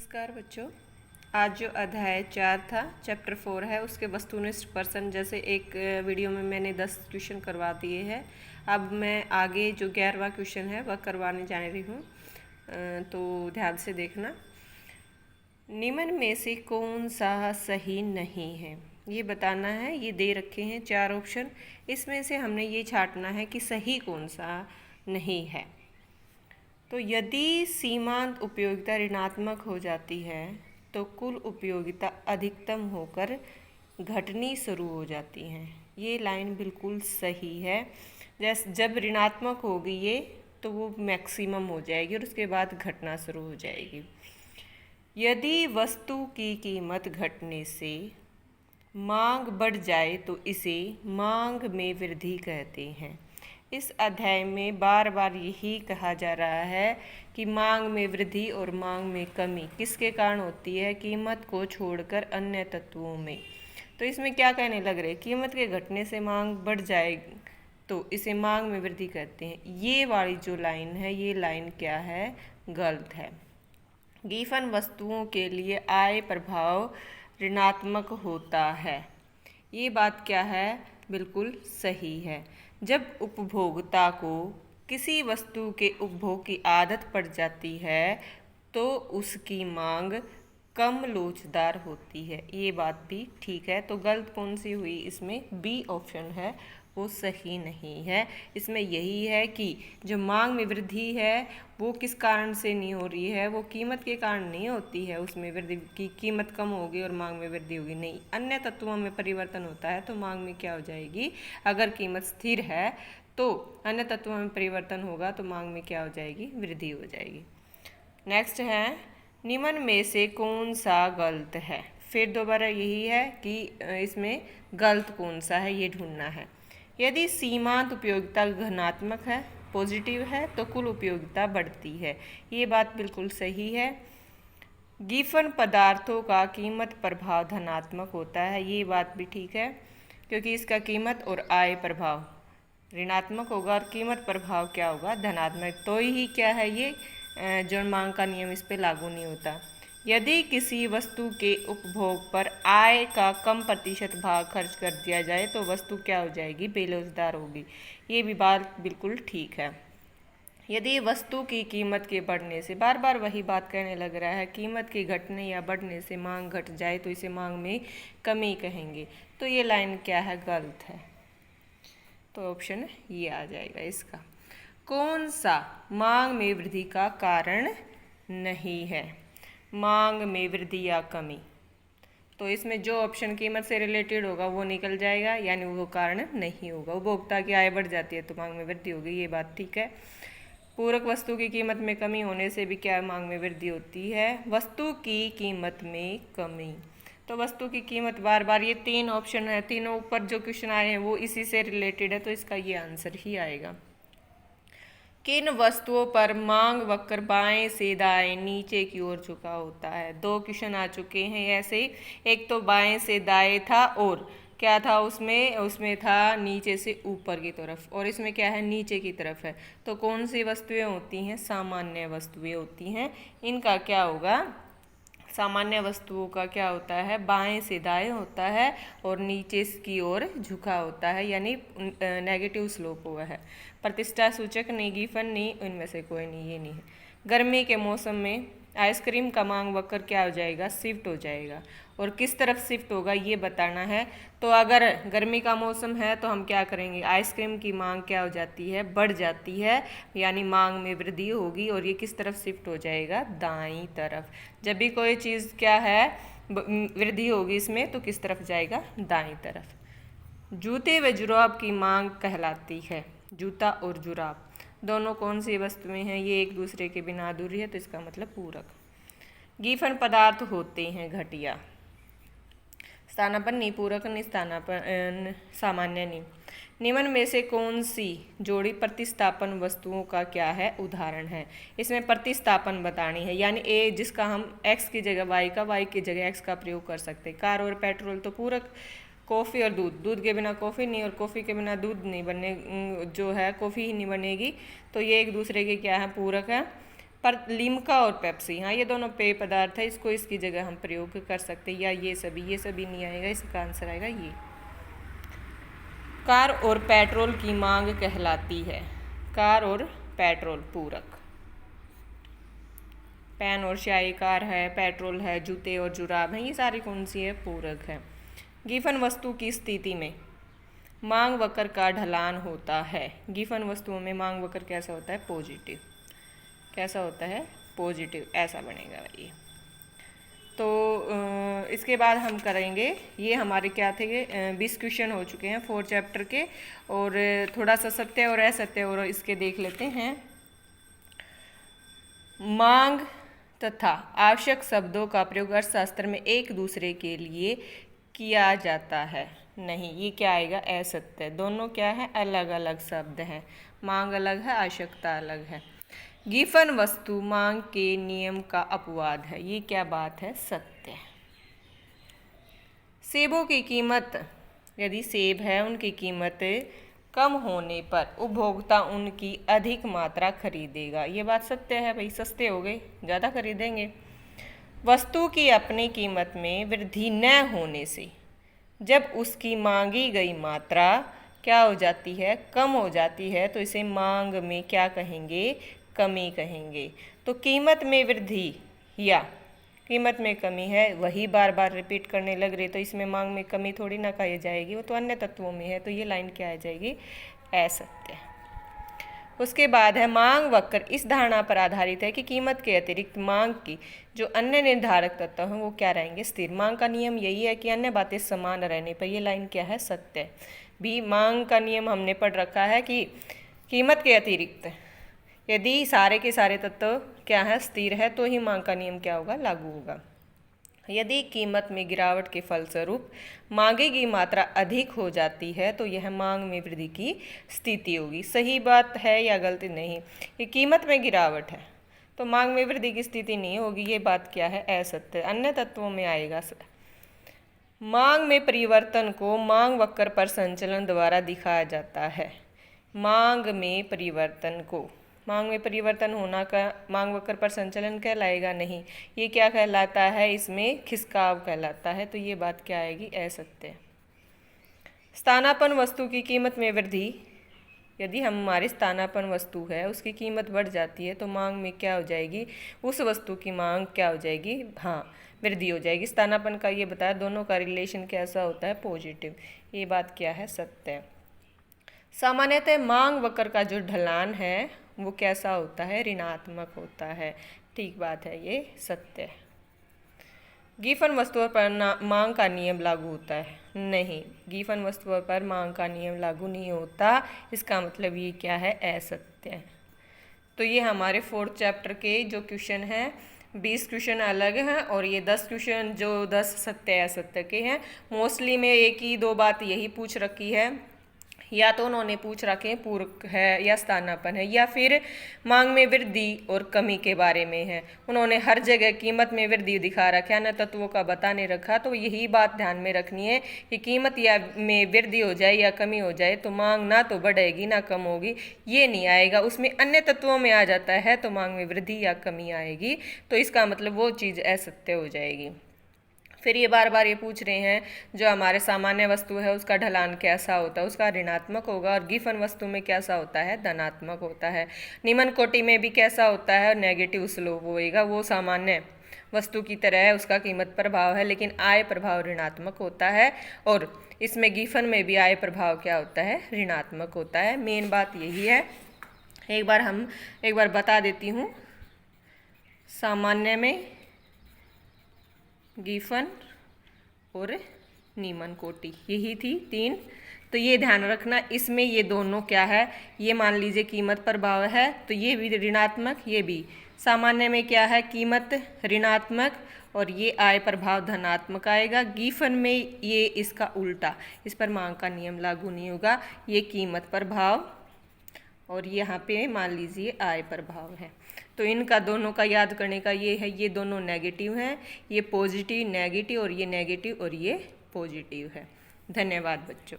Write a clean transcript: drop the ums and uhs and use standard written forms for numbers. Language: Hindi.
नमस्कार बच्चों। आज जो अध्याय 4 था, चैप्टर 4 है, उसके वस्तुनिष्ठ पर्सन जैसे एक वीडियो में मैंने 10 क्वेश्चन करवा दिए हैं। अब मैं आगे जो 11वां क्वेश्चन है वह करवाने जा रही हूँ, तो ध्यान से देखना। निम्न में से कौन सा सही नहीं है, ये बताना है। ये दे रखे हैं 4 ऑप्शन, इसमें से हमने ये छांटना है कि सही कौन सा नहीं है। तो यदि सीमांत उपयोगिता ऋणात्मक हो जाती है तो कुल उपयोगिता अधिकतम होकर घटनी शुरू हो जाती हैं। ये लाइन बिल्कुल सही है। जैसे जब ऋणात्मक होगी ये तो वो मैक्सिमम हो जाएगी और उसके बाद घटना शुरू हो जाएगी। यदि वस्तु की कीमत घटने से मांग बढ़ जाए तो इसे मांग में वृद्धि कहते हैं। इस अध्याय में बार बार यही कहा जा रहा है कि मांग में वृद्धि और मांग में कमी किसके कारण होती है? कीमत को छोड़कर अन्य तत्वों में। तो इसमें क्या कहने लग रहे, कीमत के घटने से मांग बढ़ जाए तो इसे मांग में वृद्धि कहते हैं। ये वाली जो लाइन है, ये लाइन क्या है? गलत है। गिवन वस्तुओं के लिए आय प्रभाव ऋणात्मक होता है। ये बात क्या है? बिल्कुल सही है। जब उपभोक्ता को किसी वस्तु के उपभोग की आदत पड़ जाती है तो उसकी मांग कम लोचदार होती है। ये बात भी ठीक है। तो गलत कौन सी हुई? इसमें बी ऑप्शन है, वो सही नहीं है। इसमें यही है कि जो मांग में वृद्धि है वो किस कारण से नहीं हो रही है? वो कीमत के कारण नहीं होती है। उसमें वृद्धि की कीमत कम होगी और मांग में वृद्धि होगी, नहीं, अन्य तत्वों में परिवर्तन होता है तो मांग में क्या हो जाएगी? अगर कीमत स्थिर है तो अन्य तत्वों में परिवर्तन होगा तो मांग में क्या हो जाएगी? वृद्धि हो जाएगी। नेक्स्ट है, निम्न में से कौन सा गलत है? फिर दोबारा यही है कि इसमें गलत कौन सा है ये ढूंढना है। यदि सीमांत उपयोगिता धनात्मक है, पॉजिटिव है, तो कुल उपयोगिता बढ़ती है। ये बात बिल्कुल सही है। गिवन पदार्थों का कीमत प्रभाव धनात्मक होता है, ये बात भी ठीक है, क्योंकि इसका कीमत और आय प्रभाव ऋणात्मक होगा और कीमत प्रभाव क्या होगा? धनात्मक। तो ही क्या है ये? जो मांग का नियम इस पे लागू नहीं होता। यदि किसी वस्तु के उपभोग पर आय का कम प्रतिशत भाग खर्च कर दिया जाए तो वस्तु क्या हो जाएगी? बेरोजगार होगी। ये भी बात बिल्कुल ठीक है। यदि वस्तु की कीमत के बढ़ने से, बार बार वही बात कहने लग रहा है, कीमत के घटने या बढ़ने से मांग घट जाए तो इसे मांग में कमी कहेंगे। तो ये लाइन क्या है? गलत है। तो ऑप्शन ये आ जाएगा इसका। कौन सा मांग में वृद्धि का कारण नहीं है? मांग में वृद्धि या कमी, तो इसमें जो ऑप्शन कीमत से रिलेटेड होगा वो निकल जाएगा, यानी वो कारण नहीं होगा। उपभोक्ता की आय बढ़ जाती है तो मांग में वृद्धि होगी, ये बात ठीक है। पूरक वस्तु की कीमत में कमी होने से भी क्या मांग में वृद्धि होती है? वस्तु की कीमत में कमी। तो वस्तु की कीमत, बार बार ये 3 ऑप्शन है, तीनों ऊपर जो क्वेश्चन आए हैं वो इसी से रिलेटेड है, तो इसका ये आंसर ही आएगा। किन वस्तुओं पर मांग वक्र बाएं से दाएं नीचे की ओर झुका होता है? 2 क्वेश्चन आ चुके हैं ऐसे ही। एक तो बाएं से दाएं था और क्या था उसमें था नीचे से ऊपर की तरफ, और इसमें क्या है? नीचे की तरफ है। तो कौन सी वस्तुएं होती हैं? सामान्य वस्तुएं होती हैं। इनका क्या होगा? सामान्य वस्तुओं का क्या होता है? बाएं से दाएं होता है और नीचे की ओर झुका होता है, यानी नेगेटिव स्लोप हुआ है। प्रतिष्ठा सूचक नहीं, गिवन नहीं, इनमें से कोई नहीं, ये नहीं है। गर्मी के मौसम में आइसक्रीम का मांग वक्र क्या हो जाएगा? शिफ्ट हो जाएगा। और किस तरफ शिफ्ट होगा ये बताना है। तो अगर गर्मी का मौसम है तो हम क्या करेंगे? आइसक्रीम की मांग क्या हो जाती है? बढ़ जाती है, यानी मांग में वृद्धि होगी। और ये किस तरफ शिफ्ट हो जाएगा? दाईं तरफ। जब भी कोई चीज़ क्या है वृद्धि होगी इसमें तो किस तरफ जाएगा? दाईं तरफ। जूते व जुराब की मांग कहलाती है। जूता और जुराब दोनों कौन सी वस्तुएं हैं? ये एक दूसरे के बिना अधूरी है, तो इसका मतलब पूरक। गिवन पदार्थ होते हैं घटिया। स्थानापन्न नहीं, पूरक नहीं, स्थानापन्न सामान्य नहीं। निम्न में से कौन सी जोड़ी प्रतिस्थापन वस्तुओं का क्या है? उदाहरण है। इसमें प्रतिस्थापन बतानी है, यानी ए जिसका हम x की जगह y का, y की जगह x का प्रयोग कर सकते हैं। कार और पेट्रोल तो पूरक। कॉफ़ी और दूध, दूध के बिना कॉफ़ी नहीं और कॉफ़ी के बिना दूध नहीं बने, जो है कॉफ़ी ही नहीं बनेगी। तो ये एक दूसरे के क्या है? पूरक है। पर लिम्का और पेप्सी, हाँ ये दोनों पेय पदार्थ है, इसको इसकी जगह हम प्रयोग कर सकते हैं। या ये सभी नहीं आएगा, इसका आंसर आएगा ये। कार और पेट्रोल की मांग कहलाती है। कार और पेट्रोल पूरक। पेन और स्याही कार है, पेट्रोल है, जूते और जुराब हैं, ये सारी कौन सी है? पूरक है। गिफन वस्तु की स्थिति में मांग वक्र का ढलान होता है। गिफन वस्तुओं में मांग वक्र कैसा होता है? पॉजिटिव। कैसा होता है? पॉजिटिव, ऐसा बनेगा ये। तो इसके बाद हम करेंगे, ये हमारे क्या थे, 20 क्वेश्चन हो चुके हैं 4 चैप्टर के, और थोड़ा सा सत्य और असत्य और इसके देख लेते हैं। मांग तथा आवश्यक शब्दों का प्रयोग अर्थशास्त्र में एक दूसरे के लिए किया जाता है। नहीं, ये क्या आएगा? असत्य। दोनों क्या है? अलग अलग शब्द हैं। मांग अलग है, आवश्यकता अलग है। गिफन वस्तु मांग के नियम का अपवाद है। ये क्या बात है? सत्य। सेबों की कीमत, यदि सेब है उनकी कीमत कम होने पर उपभोक्ता उनकी अधिक मात्रा खरीदेगा। ये बात सत्य है भाई, सस्ते हो गए, ज़्यादा खरीदेंगे। वस्तु की अपनी कीमत में वृद्धि न होने से जब उसकी मांगी गई मात्रा क्या हो जाती है? कम हो जाती है, तो इसे मांग में क्या कहेंगे? कमी कहेंगे। तो कीमत में वृद्धि या कीमत में कमी है, वही बार बार रिपीट करने लग रहे, तो इसमें मांग में कमी थोड़ी ना कही जाएगी, वो तो अन्य तत्वों में है। तो ये लाइन क्या आ जाएगी? असत्य। उसके बाद है मांग वक्र इस धारणा पर आधारित है कि कीमत के अतिरिक्त मांग की जो अन्य निर्धारक तत्व हैं वो क्या रहेंगे? स्थिर। मांग का नियम यही है कि अन्य बातें समान रहने पर ये लाइन क्या है? सत्य। भी मांग का नियम हमने पढ़ रखा है कि कीमत के अतिरिक्त यदि सारे के सारे तत्व क्या है? स्थिर है, तो ही मांग का नियम क्या होगा? लागू होगा। यदि कीमत में गिरावट के फलस्वरूप मांगी की मात्रा अधिक हो जाती है तो यह मांग में वृद्धि की स्थिति होगी। सही बात है या गलती? नहीं, ये कीमत में गिरावट है तो मांग में वृद्धि की स्थिति नहीं होगी, ये बात क्या है? असत्य। अन्य तत्वों में आएगा। मांग में परिवर्तन को मांग वक्र पर संचलन द्वारा दिखाया जाता है। मांग में परिवर्तन को, मांग में परिवर्तन होना का मांग वक्र पर संचलन कहलाएगा? नहीं, ये क्या कहलाता है? इसमें खिसकाव कहलाता है। तो ये बात क्या आएगी? असत्य। स्थानापन्न वस्तु की कीमत में वृद्धि, यदि हमारी स्थानापन्न वस्तु है उसकी कीमत बढ़ जाती है तो मांग में क्या हो जाएगी? उस वस्तु की मांग क्या हो जाएगी? हाँ, वृद्धि हो जाएगी। स्थानापन्न का ये बताया, दोनों का रिलेशन कैसा होता है? पॉजिटिव। ये बात क्या है? सत्य। सामान्यतः मांग वक्र का जो ढलान है वो कैसा होता है? ऋणात्मक होता है। ठीक बात है, ये सत्य है। गिफन वस्तुओं पर मांग का नियम लागू होता है? नहीं, गिफन वस्तुओं पर मांग का नियम लागू नहीं होता। इसका मतलब ये क्या है? असत्य है। तो ये हमारे 4th चैप्टर के जो क्वेश्चन हैं, 20 क्वेश्चन अलग हैं और ये 10 क्वेश्चन जो 10 सत्य असत्य के हैं। मोस्टली में एक ही दो बात यही पूछ रखी है, या तो उन्होंने पूछ रखे पूरक है या स्थानापन्न है, या फिर मांग में वृद्धि और कमी के बारे में है। उन्होंने हर जगह कीमत में वृद्धि दिखा रखा है, अन्य तत्वों का बता नहीं रखा। तो यही बात ध्यान में रखनी है कि कीमत या में वृद्धि हो जाए या कमी हो जाए तो मांग ना तो बढ़ेगी ना कम होगी, ये नहीं आएगा। उसमें अन्य तत्वों में आ जाता है तो मांग में वृद्धि या कमी आएगी, तो इसका मतलब वो चीज़ असत्य हो जाएगी। फिर ये बार बार ये पूछ रहे हैं जो हमारे सामान्य वस्तु है उसका ढलान कैसा होता है? उसका ऋणात्मक होगा। और गिफन वस्तु में कैसा होता है? धनात्मक होता है। निम्न कोटि में भी कैसा होता है? नेगेटिव स्लोप होएगा। वो सामान्य वस्तु की तरह है, उसका कीमत प्रभाव है, लेकिन आय प्रभाव ऋणात्मक होता है। और इसमें गिफन में भी आय प्रभाव क्या होता है? ऋणात्मक होता है। मेन बात यही है। एक बार बता देती हूँ। सामान्य में गिफन और नीमन कोटि, यही थी 3। तो ये ध्यान रखना, इसमें ये दोनों क्या है? ये मान लीजिए कीमत प्रभाव है तो ये भी ऋणात्मक, ये भी। सामान्य में क्या है? कीमत ऋणात्मक और ये आय प्रभाव धनात्मक आएगा। गिफन में ये इसका उल्टा, इस पर मांग का नियम लागू नहीं होगा। ये कीमत प्रभाव और यहाँ पे मान लीजिए आय प्रभाव है। तो इनका दोनों का याद करने का ये है, ये दोनों नेगेटिव हैं, ये पॉजिटिव नेगेटिव और ये नेगेटिव और ये पॉजिटिव है। धन्यवाद बच्चों।